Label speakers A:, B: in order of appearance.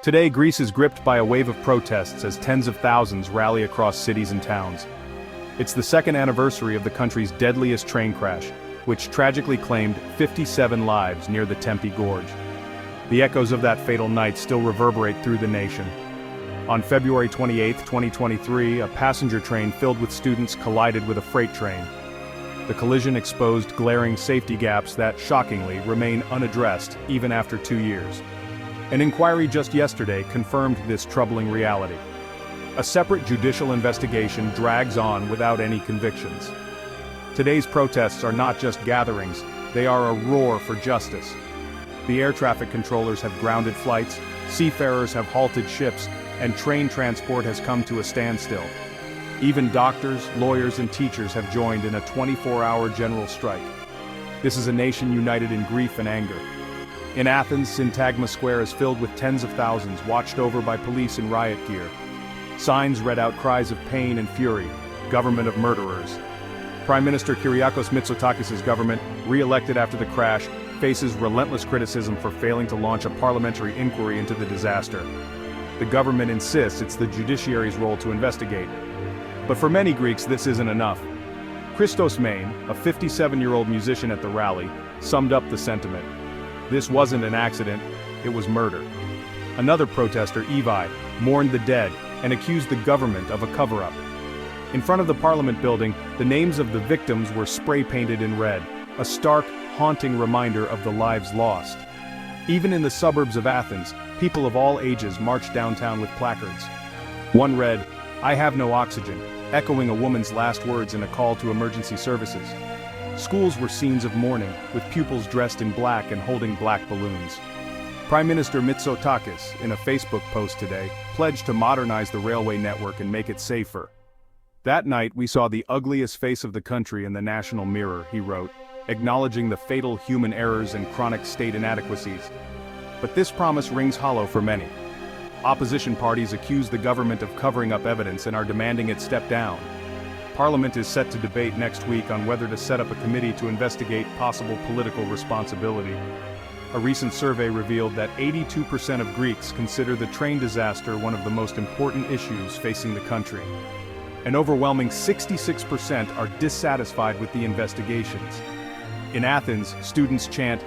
A: Today, Greece is gripped by a wave of protests as tens of thousands rally across cities and towns. It's the second anniversary of the country's deadliest train crash, which tragically claimed 57 lives near the Tempi Gorge. The echoes of that fatal night still reverberate through the nation. On February 28, 2023, a passenger train filled with students collided with a freight train. The collision exposed glaring safety gaps that, shockingly, remain unaddressed even after 2 years. An inquiry just yesterday confirmed this troubling reality. A separate judicial investigation drags on without any convictions. Today's protests are not just gatherings, they are a roar for justice. The air traffic controllers have grounded flights, seafarers have halted ships, and train transport has come to a standstill. Even doctors, lawyers, and teachers have joined in a 24-hour general strike. This is a nation united in grief and anger. In Athens, Syntagma Square is filled with tens of thousands watched over by police in riot gear. Signs read out cries of pain and fury, government of murderers. Prime Minister Kyriakos Mitsotakis' government, re-elected after the crash, faces relentless criticism for failing to launch a parliamentary inquiry into the disaster. The government insists it's the judiciary's role to investigate. But for many Greeks, this isn't enough. Christos Main, a 57-year-old musician at the rally, summed up the sentiment. This wasn't an accident, it was murder. Another protester, Evai, mourned the dead and accused the government of a cover-up. In front of the parliament building, the names of the victims were spray-painted in red, a stark, haunting reminder of the lives lost. Even in the suburbs of Athens, people of all ages marched downtown with placards. One read, "I have no oxygen," echoing a woman's last words in a call to emergency services. Schools were scenes of mourning, with pupils dressed in black and holding black balloons. Prime Minister Mitsotakis, in a Facebook post today, pledged to modernize the railway network and make it safer. That night we saw the ugliest face of the country in the national mirror, he wrote, acknowledging the fatal human errors and chronic state inadequacies. But this promise rings hollow for many. Opposition parties accuse the government of covering up evidence and are demanding it step down. Parliament is set to debate next week on whether to set up a committee to investigate possible political responsibility. A recent survey revealed that 82% of Greeks consider the train disaster one of the most important issues facing the country. An overwhelming 66% are dissatisfied with the investigations. In Athens, students chant,